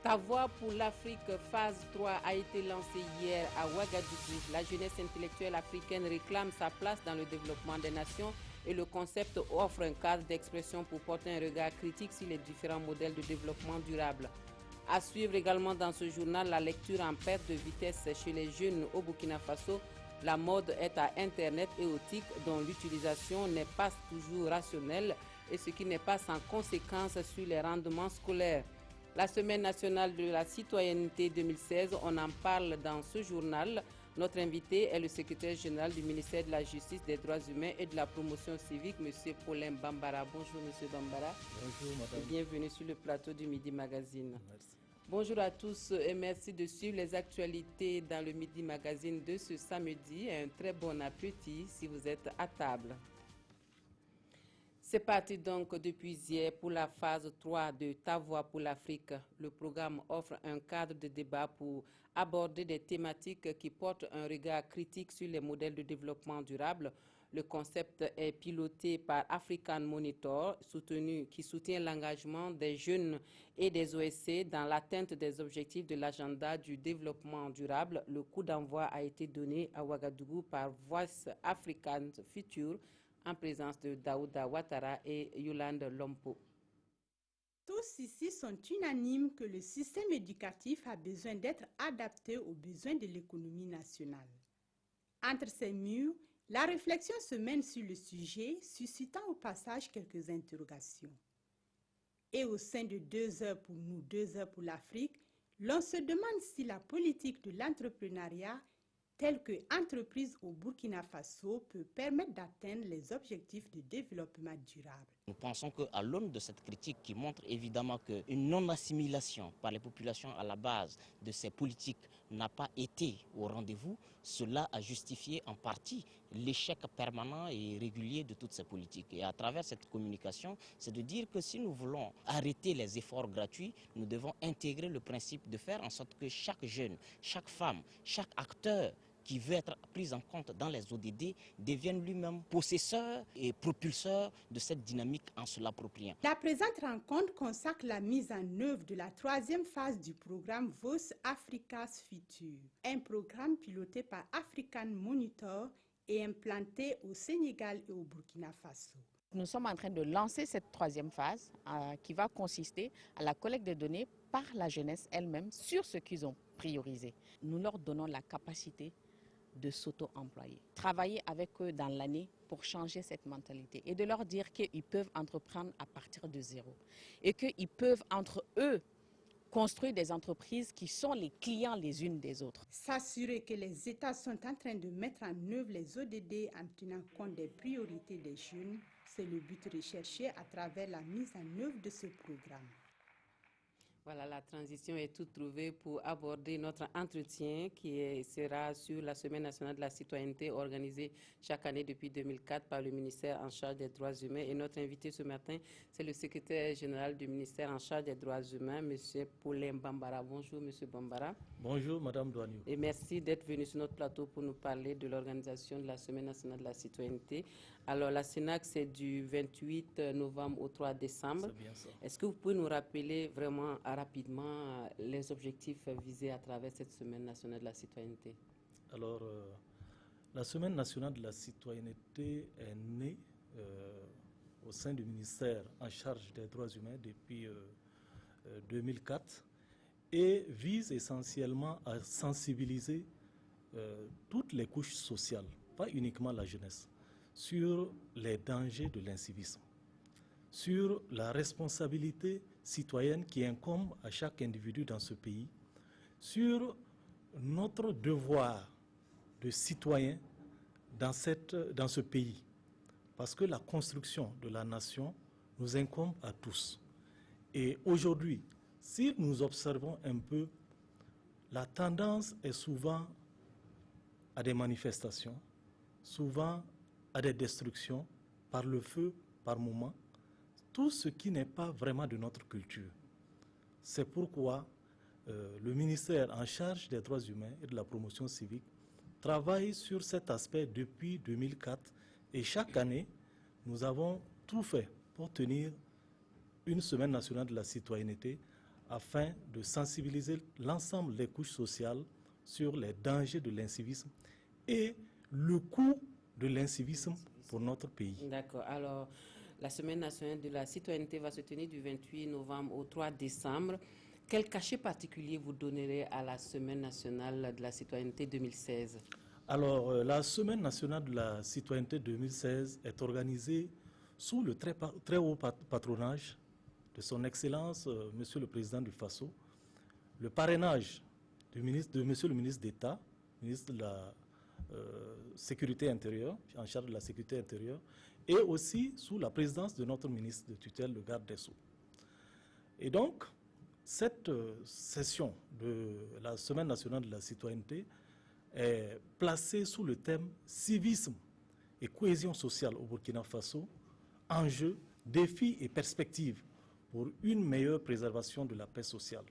Ta voix pour l'Afrique, phase 3, a été lancée hier à Ouagadougou. La jeunesse intellectuelle africaine réclame sa place dans le développement des nations et le concept offre un cadre d'expression pour porter un regard critique sur les différents modèles de développement durable. À suivre également dans ce journal la lecture en perte de vitesse chez les jeunes au Burkina Faso. La mode est à Internet et au TIC dont l'utilisation n'est pas toujours rationnelle et ce qui n'est pas sans conséquence sur les rendements scolaires. La Semaine nationale de la citoyenneté 2016, on en parle dans ce journal. Notre invité est le secrétaire général du ministère de la Justice, des Droits humains et de la promotion civique, M. Paulin Bambara. Bonjour M. Bambara. Bonjour madame. Et bienvenue sur le plateau du Midi Magazine. Merci. Bonjour à tous et merci de suivre les actualités dans le Midi Magazine de ce samedi. Un très bon appétit si vous êtes à table. C'est parti donc depuis hier pour la phase 3 de Ta Voix pour l'Afrique. Le programme offre un cadre de débat pour aborder des thématiques qui portent un regard critique sur les modèles de développement durable. Le concept est piloté par African Monitor, qui soutient l'engagement des jeunes et des OSC dans l'atteinte des objectifs de l'agenda du développement durable. Le coup d'envoi a été donné à Ouagadougou par Voice African Future, en présence de Daouda Ouattara et Yolande Lompo. Tous ici sont unanimes que le système éducatif a besoin d'être adapté aux besoins de l'économie nationale. Entre ces murs, la réflexion se mène sur le sujet, suscitant au passage quelques interrogations. Et au sein de 2 heures pour nous, 2 heures pour l'Afrique, l'on se demande si la politique de l'entrepreneuriat telle que entreprise au Burkina Faso peut permettre d'atteindre les objectifs de développement durable. Nous pensons qu'à l'aune de cette critique qui montre évidemment qu'une non-assimilation par les populations à la base de ces politiques n'a pas été au rendez-vous, cela a justifié en partie l'échec permanent et régulier de toutes ces politiques. Et à travers cette communication, c'est de dire que si nous voulons arrêter les efforts gratuits, nous devons intégrer le principe de faire en sorte que chaque jeune, chaque femme, chaque acteur qui veut être pris en compte dans les ODD devienne lui-même possesseur et propulseur de cette dynamique en se l'appropriant. La présente rencontre consacre la mise en œuvre de la 3e phase du programme Voice Africa's Future, un programme piloté par African Monitor et implanté au Sénégal et au Burkina Faso. Nous sommes en train de lancer cette 3e phase qui va consister à la collecte de données par la jeunesse elle-même sur ce qu'ils ont priorisé. Nous leur donnons la capacité de s'auto-employer. Travailler avec eux dans l'année pour changer cette mentalité et de leur dire qu'ils peuvent entreprendre à partir de zéro et qu'ils peuvent entre eux construire des entreprises qui sont les clients les unes des autres. S'assurer que les États sont en train de mettre en œuvre les ODD en tenant compte des priorités des jeunes, c'est le but recherché à travers la mise en œuvre de ce programme. Voilà, la transition est toute trouvée pour aborder notre entretien qui sera sur la Semaine nationale de la citoyenneté organisée chaque année depuis 2004 par le ministère en charge des droits humains. Et notre invité ce matin, c'est le secrétaire général du ministère en charge des droits humains, M. Paulin Bambara. Bonjour, M. Bambara. Bonjour, Madame Douaniou. Et merci d'être venu sur notre plateau pour nous parler de l'organisation de la Semaine nationale de la citoyenneté. Alors, la CENAC, c'est du 28 novembre au 3 décembre. C'est bien ça. Est-ce que vous pouvez nous rappeler vraiment rapidement les objectifs visés à travers cette Semaine nationale de la citoyenneté? Alors, la Semaine nationale de la citoyenneté est née au sein du ministère en charge des droits humains depuis 2004 et vise essentiellement à sensibiliser toutes les couches sociales, pas uniquement la jeunesse, sur les dangers de l'incivisme, sur la responsabilité citoyenne qui incombe à chaque individu dans ce pays, sur notre devoir de citoyen dans ce pays. Parce que la construction de la nation nous incombe à tous. Et aujourd'hui, si nous observons un peu, la tendance est souvent à des manifestations, souvent à des destructions par le feu, par moment, tout ce qui n'est pas vraiment de notre culture. C'est pourquoi le ministère en charge des droits humains et de la promotion civique travaille sur cet aspect depuis 2004 et chaque année, nous avons tout fait pour tenir une semaine nationale de la citoyenneté afin de sensibiliser l'ensemble des couches sociales sur les dangers de l'incivisme et le coût de l'incivisme pour notre pays. D'accord. Alors, la Semaine nationale de la citoyenneté va se tenir du 28 novembre au 3 décembre. Quel cachet particulier vous donnerez à la Semaine nationale de la citoyenneté 2016? Alors, la Semaine nationale de la citoyenneté 2016 est organisée sous le très haut patronage de son Excellence, Monsieur le Président du FASO, le parrainage de Monsieur le ministre d'État, ministre de la Sécurité intérieure, en charge de la sécurité intérieure, et aussi sous la présidence de notre ministre de tutelle, le garde des Sceaux. Et donc, cette session de la Semaine nationale de la citoyenneté est placée sous le thème « Civisme et cohésion sociale au Burkina Faso, enjeux, défis et perspectives pour une meilleure préservation de la paix sociale ».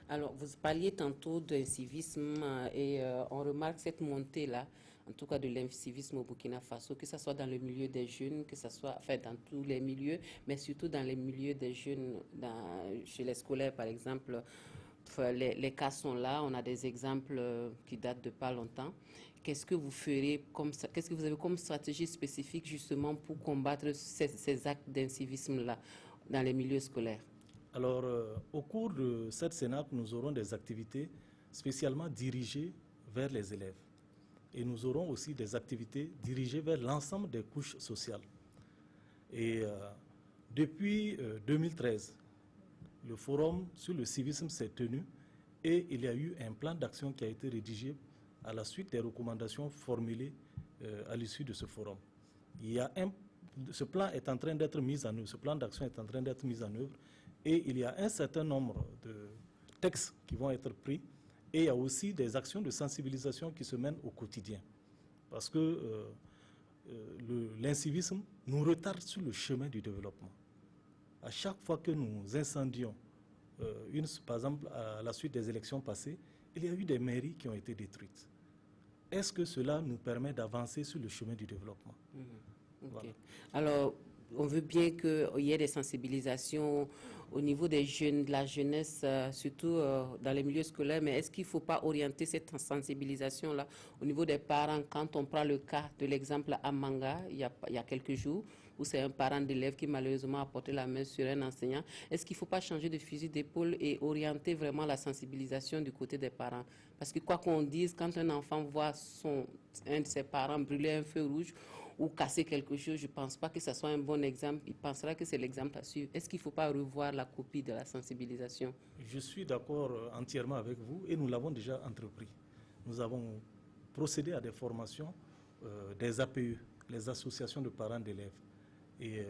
Alors, vous parliez tantôt d'un civisme et on remarque cette montée-là, en tout cas de l'incivisme au Burkina Faso, que ce soit dans le milieu des jeunes, que ce soit dans tous les milieux, mais surtout dans les milieux des jeunes, chez les scolaires par exemple. Les cas sont là, on a des exemples qui datent de pas longtemps. Qu'est-ce que vous ferez qu'est-ce que vous avez comme stratégie spécifique justement pour combattre ces actes d'incivisme-là dans les milieux scolaires? Alors, au cours de cette CENAC, nous aurons des activités spécialement dirigées vers les élèves. Et nous aurons aussi des activités dirigées vers l'ensemble des couches sociales. Et depuis 2013, le forum sur le civisme s'est tenu et il y a eu un plan d'action qui a été rédigé à la suite des recommandations formulées à l'issue de ce forum. Ce plan est en train d'être mis en œuvre, ce plan d'action est en train d'être mis en œuvre et il y a un certain nombre de textes qui vont être pris et il y a aussi des actions de sensibilisation qui se mènent au quotidien. Parce que l'incivisme nous retarde sur le chemin du développement. À chaque fois que nous incendions, par exemple à la suite des élections passées, il y a eu des mairies qui ont été détruites. Est-ce que cela nous permet d'avancer sur le chemin du développement? Okay. Voilà. Alors, on veut bien qu'il y ait des sensibilisations au niveau des jeunes, de la jeunesse, surtout dans les milieux scolaires, mais est-ce qu'il ne faut pas orienter cette sensibilisation-là au niveau des parents? Quand on prend le cas de l'exemple à Manga, il y a quelques jours, où c'est un parent d'élève qui malheureusement a porté la main sur un enseignant, est-ce qu'il ne faut pas changer de fusil d'épaule et orienter vraiment la sensibilisation du côté des parents? Parce que quoi qu'on dise, quand un enfant voit un de ses parents brûler un feu rouge, ou casser quelque chose, je ne pense pas que ce soit un bon exemple. Il pensera que c'est l'exemple à suivre. Est-ce qu'il ne faut pas revoir la copie de la sensibilisation? Je suis d'accord entièrement avec vous et nous l'avons déjà entrepris. Nous avons procédé à des formations des APE, les associations de parents d'élèves, et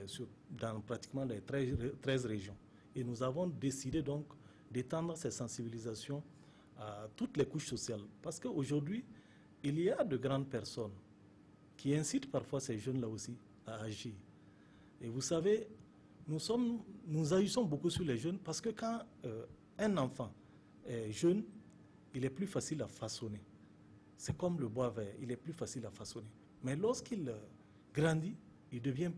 dans pratiquement les 13 régions. Et nous avons décidé donc d'étendre ces sensibilisations à toutes les couches sociales. Parce qu'aujourd'hui, il y a de grandes personnes qui incite parfois ces jeunes-là aussi à agir. Et vous savez, nous agissons beaucoup sur les jeunes parce que quand un enfant est jeune, il est plus facile à façonner. C'est comme le bois vert, il est plus facile à façonner. Mais lorsqu'il grandit, il devient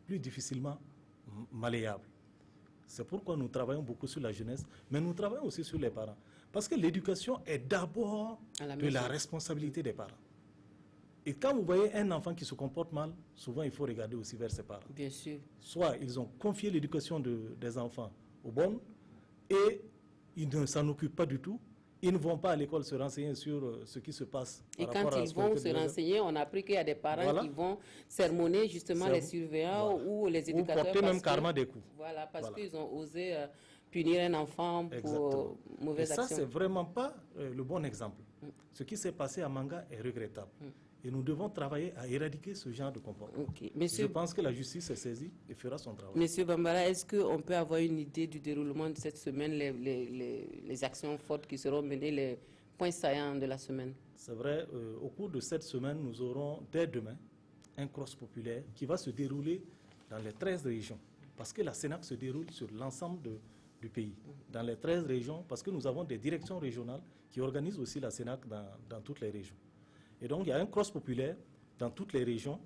plus difficilement malléable. C'est pourquoi nous travaillons beaucoup sur la jeunesse, mais nous travaillons aussi sur les parents. Parce que l'éducation est d'abord de la responsabilité des parents. Et quand vous voyez un enfant qui se comporte mal, souvent il faut regarder aussi vers ses parents. Bien sûr. Soit ils ont confié l'éducation des enfants aux bonnes et ils ne s'en occupent pas du tout. Ils ne vont pas à l'école se renseigner sur ce qui se passe. Et quand ils vont se renseigner, on a appris qu'il y a des parents qui vont sermonner justement les surveillants ou les éducateurs. Ou porter même carrément des coups. Voilà, parce qu'ils ont osé punir un enfant pour mauvaise action. Et ça, c'est vraiment pas le bon exemple. Ce qui s'est passé à Manga est regrettable. Et nous devons travailler à éradiquer ce genre de comportement. Je pense que la justice est saisie et fera son travail. Monsieur Bambara, est-ce qu'on peut avoir une idée du déroulement de cette semaine, les actions fortes qui seront menées, les points saillants de la semaine? C'est vrai, au cours de cette semaine, nous aurons dès demain un cross populaire qui va se dérouler dans les 13 régions. Parce que la CENAC se déroule sur l'ensemble du pays, dans les 13 régions, parce que nous avons des directions régionales qui organisent aussi la CENAC dans toutes les régions. Et donc, il y a un cross populaire dans toutes les régions.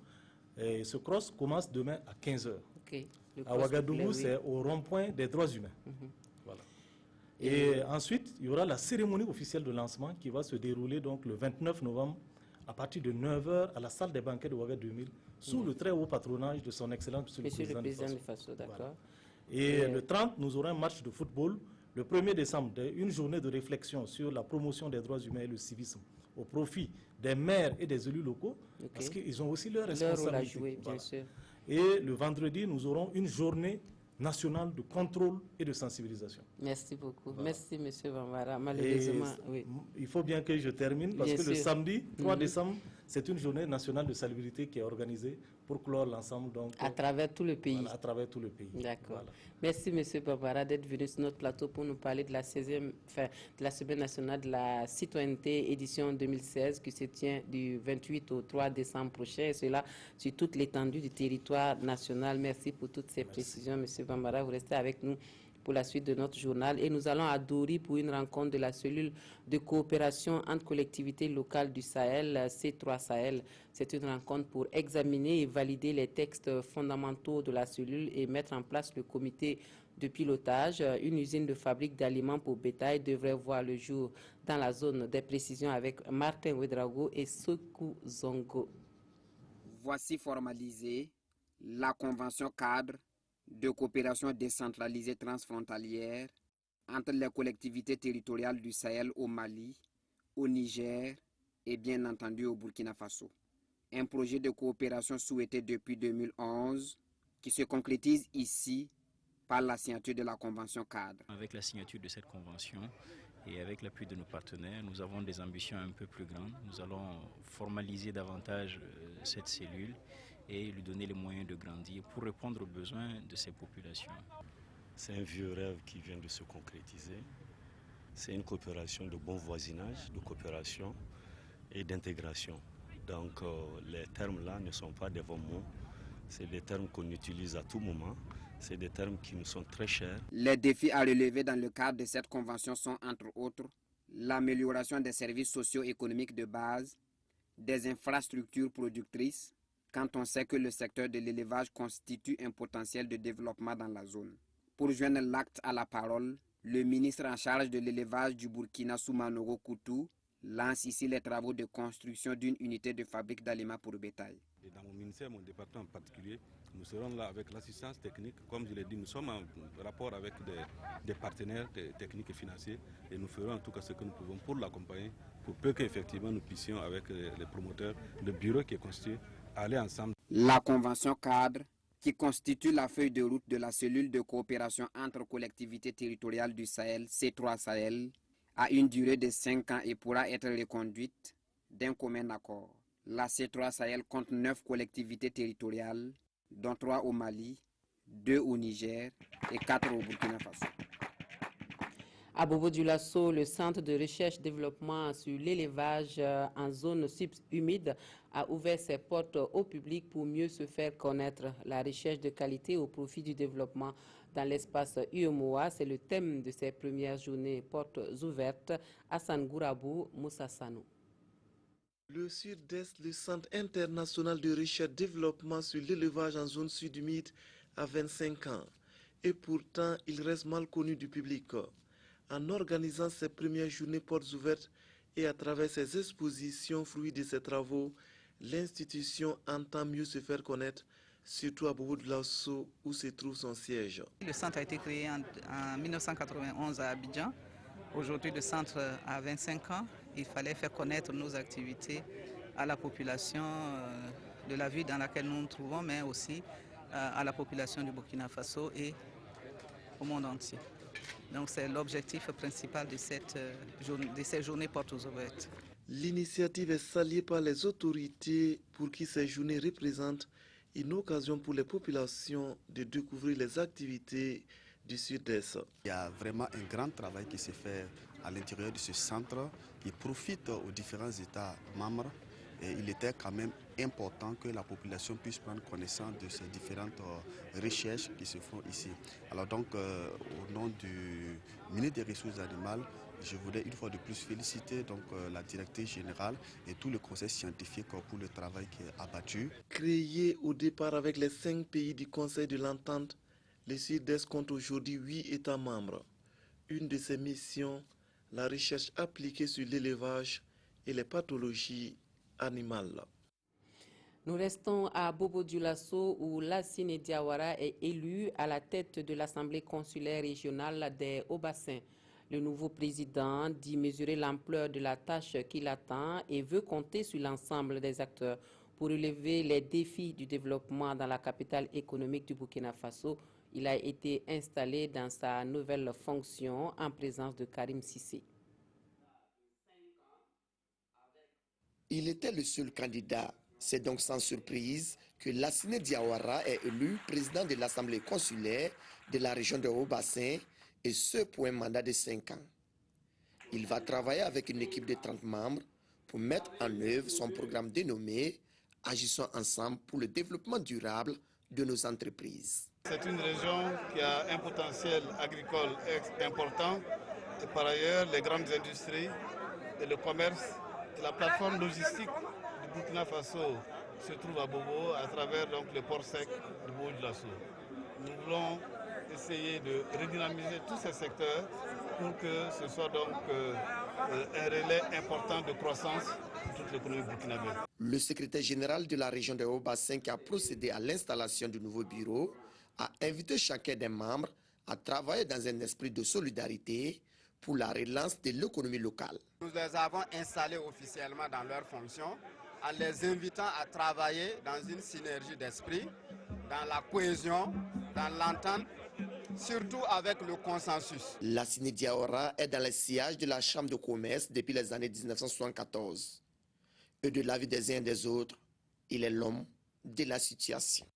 Et ce cross commence demain à 15h. À Ouagadougou, c'est au rond-point des droits humains. Voilà. Et ensuite, il y aura la cérémonie officielle de lancement qui va se dérouler donc le 29 novembre à partir de 9h à la salle des banquets de Ouaga 2000 sous le très haut patronage de son Excellence Monsieur le Président du Faso, d'accord. Voilà. Et le 30, nous aurons un match de football. Le 1er décembre, une journée de réflexion sur la promotion des droits humains et le civisme au profit des maires et des élus locaux, parce qu'ils ont aussi leur responsabilité. Leur rôle à jouer, bien sûr. Et le vendredi, nous aurons une journée nationale de contrôle et de sensibilisation. Merci beaucoup. Voilà. Merci, M. Bambara. Malheureusement, oui. Il faut bien que je termine, parce que le samedi 3 décembre, c'est une journée nationale de salubrité qui est organisée pour clore l'ensemble. À travers tout le pays. Voilà, à travers tout le pays. D'accord. Voilà. Merci, M. Bambara, d'être venu sur notre plateau pour nous parler de la 16e, de la Semaine nationale de la citoyenneté, édition 2016, qui se tient du 28 au 3 décembre prochain, et cela sur toute l'étendue du territoire national. Merci pour toutes ces précisions, M. Bambara. Vous restez avec nous pour la suite de notre journal. Et nous allons à Dori pour une rencontre de la cellule de coopération entre collectivités locales du Sahel, C3 Sahel. C'est une rencontre pour examiner et valider les textes fondamentaux de la cellule et mettre en place le comité de pilotage. Une usine de fabrique d'aliments pour bétail devrait voir le jour dans la zone des précisions avec Martin Ouedraogo et Sokou Zongo. Voici formalisée la convention cadre de coopération décentralisée transfrontalière entre les collectivités territoriales du Sahel au Mali, au Niger et bien entendu au Burkina Faso. Un projet de coopération souhaité depuis 2011 qui se concrétise ici par la signature de la convention cadre. Avec la signature de cette convention et avec l'appui de nos partenaires, nous avons des ambitions un peu plus grandes. Nous allons formaliser davantage cette cellule et lui donner les moyens de grandir pour répondre aux besoins de ces populations. C'est un vieux rêve qui vient de se concrétiser. C'est une coopération de bon voisinage, de coopération et d'intégration. Donc les termes là ne sont pas des bons mots, c'est des termes qu'on utilise à tout moment, c'est des termes qui nous sont très chers. Les défis à relever dans le cadre de cette convention sont entre autres l'amélioration des services socio-économiques de base, des infrastructures productrices, quand on sait que le secteur de l'élevage constitue un potentiel de développement dans la zone. Pour joindre l'acte à la parole, le ministre en charge de l'élevage du Burkina, Soumanoro Koutou, lance ici les travaux de construction d'une unité de fabrique d'aliments pour bétail. Et dans mon ministère, mon département en particulier, nous serons là avec l'assistance technique. Comme je l'ai dit, nous sommes en rapport avec des partenaires techniques et financiers et nous ferons en tout cas ce que nous pouvons pour l'accompagner, pour peu qu'effectivement nous puissions avec les promoteurs, le bureau qui est constitué, aller ensemble. La convention cadre, qui constitue la feuille de route de la cellule de coopération entre collectivités territoriales du Sahel, C3 Sahel, a une durée de 5 ans et pourra être reconduite d'un commun accord. La C3 Sahel compte 9 collectivités territoriales, dont 3 au Mali, 2 au Niger et 4 au Burkina Faso. À Bobo-Dioulasso, le centre de recherche-développement sur l'élevage en zone subhumide a ouvert ses portes au public pour mieux se faire connaître. La recherche de qualité au profit du développement dans l'espace UEMOA, c'est le thème de ces premières journées portes ouvertes. Hassan Gourabou, Moussa Sanou. Le Sud-Est, le Centre international de recherche-développement sur l'élevage en zone sud-humide, a 25 ans. Et pourtant, il reste mal connu du public. En organisant ses premières journées portes ouvertes et à travers ses expositions fruits de ses travaux, l'institution entend mieux se faire connaître, surtout à Bobo-Dioulasso où se trouve son siège. Le centre a été créé en 1991 à Abidjan. Aujourd'hui, le centre a 25 ans. Il fallait faire connaître nos activités à la population de la ville dans laquelle nous nous trouvons, mais aussi à la population du Burkina Faso et au monde entier. Donc c'est l'objectif principal de ces journées portes ouvertes. L'initiative est saluée par les autorités pour qui ces journées représentent une occasion pour les populations de découvrir les activités du Sud-Est. Il y a vraiment un grand travail qui se fait à l'intérieur de ce centre qui profite aux différents États membres. Et il était quand même important que la population puisse prendre connaissance de ces différentes recherches qui se font ici. Alors donc, au nom du ministre des Ressources animales, je voudrais une fois de plus féliciter donc, la directrice générale et tout le conseil scientifique pour le travail qui est abattu. Créé au départ avec les 5 pays du Conseil de l'Entente, le Sud-Est compte aujourd'hui 8 États membres. une de ses missions la recherche appliquée sur l'élevage et les pathologies animales. Nous restons à Bobo-Dioulasso où Lassine Diawara est élu à la tête de l'Assemblée consulaire régionale des Hauts-Bassins. Le nouveau président dit mesurer l'ampleur de la tâche qui l'attend et veut compter sur l'ensemble des acteurs pour relever les défis du développement dans la capitale économique du Burkina Faso. Il a été installé dans sa nouvelle fonction en présence de Karim Cissé. Il était le seul candidat. C'est donc sans surprise que Lassine Diawara est élu président de l'Assemblée consulaire de la région de Haut-Bassin, et ce pour un mandat de 5 ans. Il va travailler avec une équipe de 30 membres pour mettre en œuvre son programme dénommé « Agissons ensemble pour le développement durable de nos entreprises ». C'est une région qui a un potentiel agricole important et par ailleurs les grandes industries et le commerce et la plateforme logistique du Burkina Faso se trouve à Bobo à travers donc, le port sec de Bobo-Dioulasso. Nous voulons essayer de redynamiser tous ces secteurs pour que ce soit donc un relais important de croissance pour toute l'économie burkinabé. Le secrétaire général de la région de Haut-Bassin qui a procédé à l'installation du nouveau bureau a invité chacun des membres à travailler dans un esprit de solidarité pour la relance de l'économie locale. Nous les avons installés officiellement dans leurs fonctions en les invitant à travailler dans une synergie d'esprit, dans la cohésion, dans l'entente, surtout avec le consensus. Lassine Diawara est dans le sillage de la Chambre de commerce depuis les années 1974. Et de l'avis des uns et des autres, il est l'homme de la situation.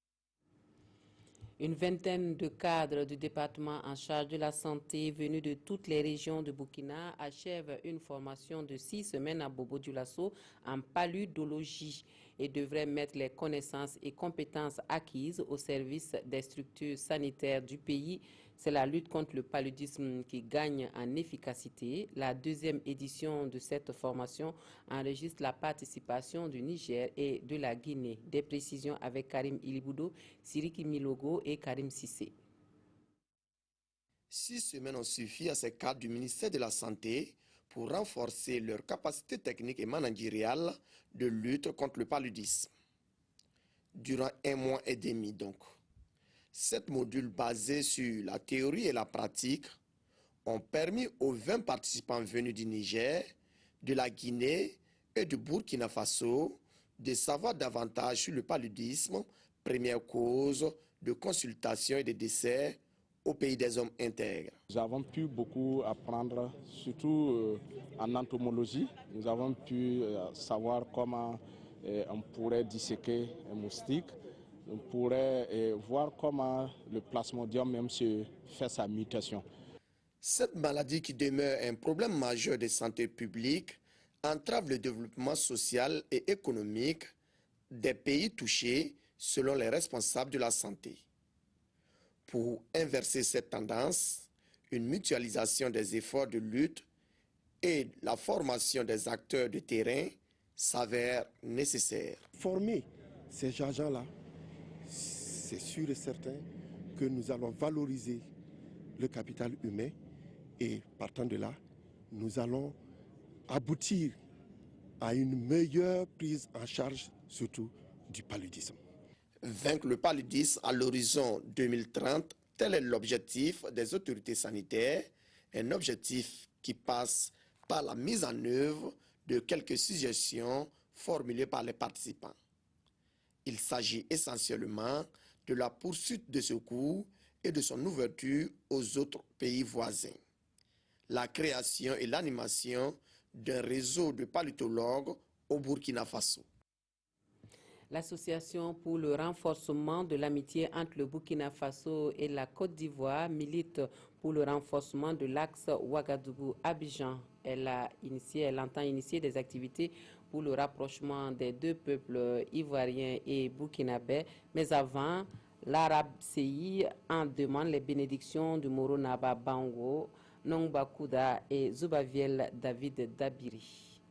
Une vingtaine de cadres du département en charge de la santé venus de toutes les régions de Burkina achèvent une formation de 6 semaines à Bobo-Dioulasso en paludologie et devraient mettre les connaissances et compétences acquises au service des structures sanitaires du pays. C'est la lutte contre le paludisme qui gagne en efficacité. La deuxième édition de cette formation enregistre la participation du Niger et de la Guinée. Des précisions avec Karim Iliboudo, Siriki Milogo et Karim Cissé. 6 semaines ont suffi à ces cadres du ministère de la Santé pour renforcer leur capacité technique et managériale de lutte contre le paludisme. Durant 1 mois et demi donc. 7 modules basés sur la théorie et la pratique ont permis aux 20 participants venus du Niger, de la Guinée et du Burkina Faso de savoir davantage sur le paludisme, première cause de consultation et de décès au pays des hommes intègres. Nous avons pu beaucoup apprendre, surtout en entomologie. Nous avons pu savoir comment on pourrait disséquer un moustique. On pourrait voir comment le plasmodium même se fait sa mutation. Cette maladie qui demeure un problème majeur de santé publique entrave le développement social et économique des pays touchés selon les responsables de la santé. Pour inverser cette tendance, une mutualisation des efforts de lutte et la formation des acteurs de terrain s'avère nécessaire. Former ces agents-là, c'est sûr et certain que nous allons valoriser le capital humain et partant de là, nous allons aboutir à une meilleure prise en charge, surtout du paludisme. Vaincre le paludisme à l'horizon 2030, tel est l'objectif des autorités sanitaires, un objectif qui passe par la mise en œuvre de quelques suggestions formulées par les participants. Il s'agit essentiellement de la poursuite de ce cours et de son ouverture aux autres pays voisins. La création et l'animation d'un réseau de palytologues au Burkina Faso. L'Association pour le renforcement de l'amitié entre le Burkina Faso et la Côte d'Ivoire milite pour le renforcement de l'axe Ouagadougou-Abidjan. Elle entend initier des activités pour le rapprochement des deux peuples ivoiriens et burkinabés. Mais avant, l'Arabe CI en demande les bénédictions de Moro Naba Bango, Nongba Kouda et Zubaviel David Dabiri.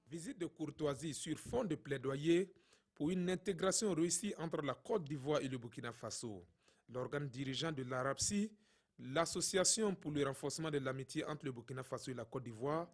Visite de courtoisie sur fond de plaidoyer pour une intégration réussie entre la Côte d'Ivoire et le Burkina Faso. L'organe dirigeant de l'Arabie L'association pour le renforcement de l'amitié entre le Burkina Faso et la Côte d'Ivoire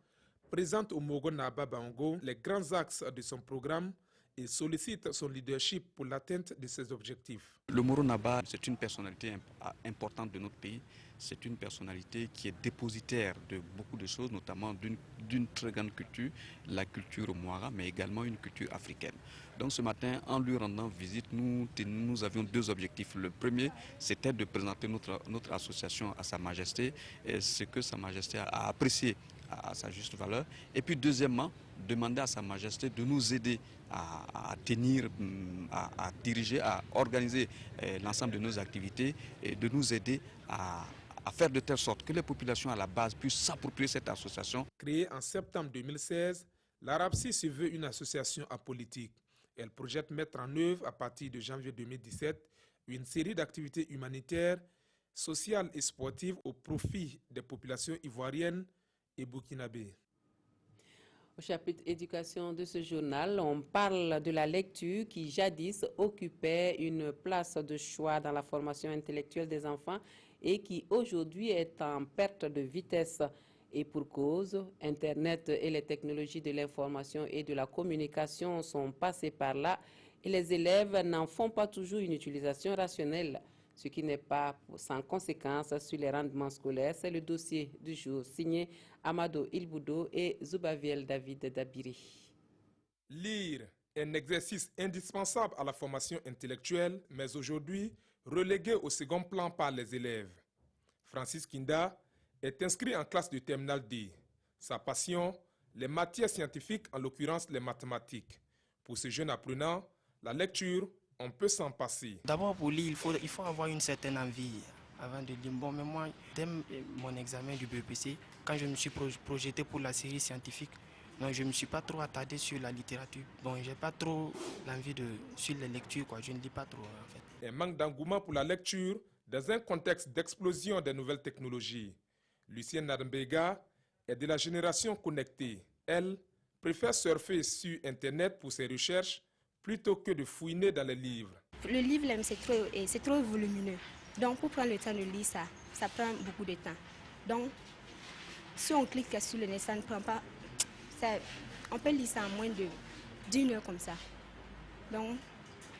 présente au Mogo Naba Bango les grands axes de son programme et sollicite son leadership pour l'atteinte de ses objectifs. Le Moro Naba, c'est une personnalité importante de notre pays. C'est une personnalité qui est dépositaire de beaucoup de choses, notamment d'une très grande culture, la culture Mouara, mais également une culture africaine. Donc ce matin, en lui rendant visite, nous avions deux objectifs. Le premier, c'était de présenter notre association à Sa Majesté, et ce que Sa Majesté a apprécié à sa juste valeur. Et puis deuxièmement, demander à Sa Majesté de nous aider à tenir, à diriger, à organiser l'ensemble de nos activités et de nous aider à faire de telle sorte que les populations à la base puissent s'approprier cette association. Créée en septembre 2016, l'ARAPSI se veut une association apolitique. Elle projette mettre en œuvre à partir de janvier 2017 une série d'activités humanitaires, sociales et sportives au profit des populations ivoiriennes et burkinabées. Au chapitre éducation de ce journal, on parle de la lecture qui jadis occupait une place de choix dans la formation intellectuelle des enfants et qui aujourd'hui est en perte de vitesse. Et pour cause, Internet et les technologies de l'information et de la communication sont passés par là et les élèves n'en font pas toujours une utilisation rationnelle, ce qui n'est pas sans conséquence sur les rendements scolaires. C'est le dossier du jour signé Amado Ilboudo et Zubaviel David Dabiri. Lire est un exercice indispensable à la formation intellectuelle, mais aujourd'hui relégué au second plan par les élèves. Francis Kinda est inscrit en classe de terminale D. Sa passion, les matières scientifiques, en l'occurrence les mathématiques. Pour ce jeune apprenant, la lecture, on peut s'en passer. D'abord pour lire, il faut avoir une certaine envie avant de lire. Bon, mais moi, dès mon examen du BEPC, quand je me suis projeté pour la série scientifique, non, je ne me suis pas trop attardé sur la littérature. Bon, j'ai pas trop l'envie sur les lectures, quoi. Je ne lis pas trop, en fait. Un manque d'engouement pour la lecture dans un contexte d'explosion des nouvelles technologies. Lucienne Nadembega est de la génération connectée. Elle préfère surfer sur Internet pour ses recherches plutôt que de fouiner dans les livres. Le livre, c'est trop volumineux. Donc, pour prendre le temps de lire ça prend beaucoup de temps. Donc, si on clique sur le net, ça ne prend pas... on peut lire ça en moins d'une heure comme ça. Donc,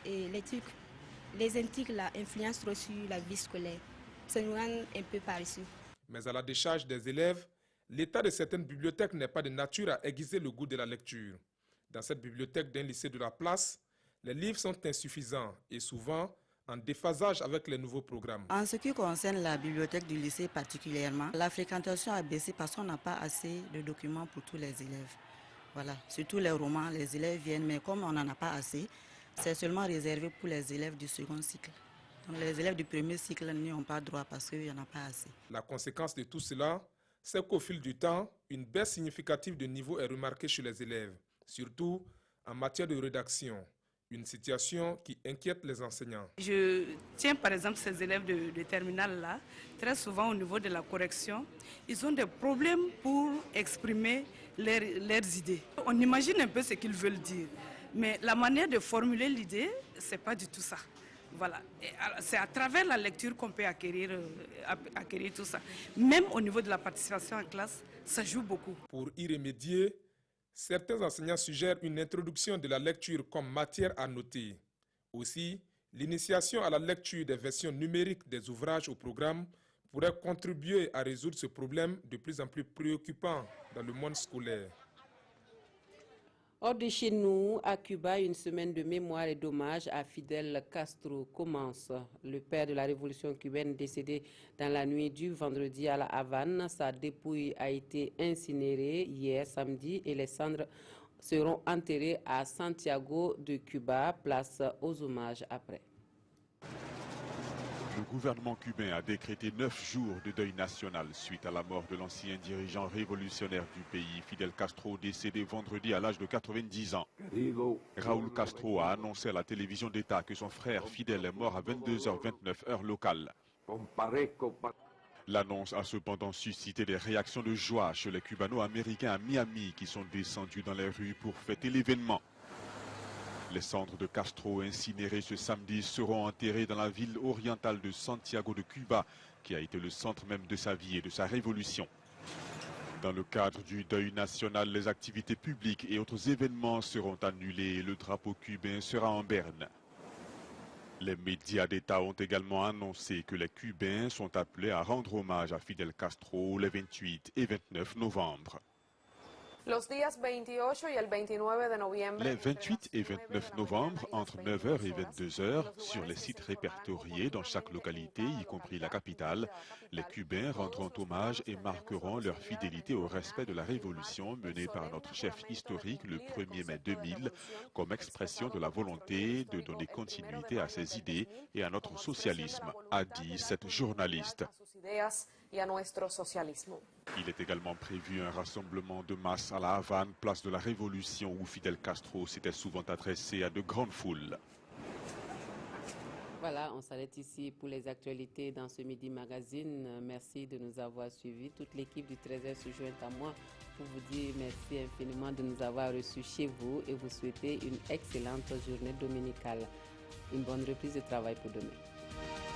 les intrigues là influencent trop sur la vie scolaire. Ça nous rend un peu paresseux. Mais à la décharge des élèves, l'état de certaines bibliothèques n'est pas de nature à aiguiser le goût de la lecture. Dans cette bibliothèque d'un lycée de la place, les livres sont insuffisants et souvent en déphasage avec les nouveaux programmes. En ce qui concerne la bibliothèque du lycée particulièrement, la fréquentation a baissé parce qu'on n'a pas assez de documents pour tous les élèves. Voilà, surtout les romans, les élèves viennent, mais comme on n'en a pas assez, c'est seulement réservé pour les élèves du second cycle. Donc les élèves du premier cycle n'y ont pas droit parce qu'il n'y en a pas assez. La conséquence de tout cela, c'est qu'au fil du temps, une baisse significative de niveau est remarquée chez les élèves, surtout en matière de rédaction. Une situation qui inquiète les enseignants. Je tiens par exemple ces élèves de terminale là, très souvent au niveau de la correction, ils ont des problèmes pour exprimer leurs idées. On imagine un peu ce qu'ils veulent dire, mais la manière de formuler l'idée, c'est pas du tout ça. Voilà, c'est à travers la lecture qu'on peut acquérir tout ça. Même au niveau de la participation en classe, ça joue beaucoup. Pour y remédier, certains enseignants suggèrent une introduction de la lecture comme matière à noter. Aussi, l'initiation à la lecture des versions numériques des ouvrages au programme pourrait contribuer à résoudre ce problème de plus en plus préoccupant dans le monde scolaire. Hors de chez nous, à Cuba, une semaine de mémoire et d'hommage à Fidel Castro commence. Le père de la révolution cubaine décédé dans la nuit du vendredi à La Havane, sa dépouille a été incinérée hier samedi et les cendres seront enterrées à Santiago de Cuba, place aux hommages après. Le gouvernement cubain a décrété 9 jours de deuil national suite à la mort de l'ancien dirigeant révolutionnaire du pays, Fidel Castro, décédé vendredi à l'âge de 90 ans. Raúl Castro a annoncé à la télévision d'État que son frère Fidel est mort à 22h29 heure locale. L'annonce a cependant suscité des réactions de joie chez les Cubano-Américains à Miami qui sont descendus dans les rues pour fêter l'événement. Les cendres de Castro incinérées ce samedi seront enterrées dans la ville orientale de Santiago de Cuba, qui a été le centre même de sa vie et de sa révolution. Dans le cadre du deuil national, les activités publiques et autres événements seront annulés et le drapeau cubain sera en berne. Les médias d'État ont également annoncé que les Cubains sont appelés à rendre hommage à Fidel Castro les 28 et 29 novembre. Les 28 et 29 novembre, entre 9h et 22h, sur les sites répertoriés dans chaque localité, y compris la capitale, les Cubains rendront hommage et marqueront leur fidélité au respect de la révolution menée par notre chef historique le 1er mai 2000, comme expression de la volonté de donner continuité à ses idées et à notre socialisme, a dit cette journaliste. Il est également prévu un rassemblement de masse à La Havane, place de la Révolution, où Fidel Castro s'était souvent adressé à de grandes foules. Voilà, on s'arrête ici pour les actualités dans ce Midi Magazine. Merci de nous avoir suivis. Toute l'équipe du 13h se joint à moi pour vous dire merci infiniment de nous avoir reçus chez vous et vous souhaiter une excellente journée dominicale. Une bonne reprise de travail pour demain.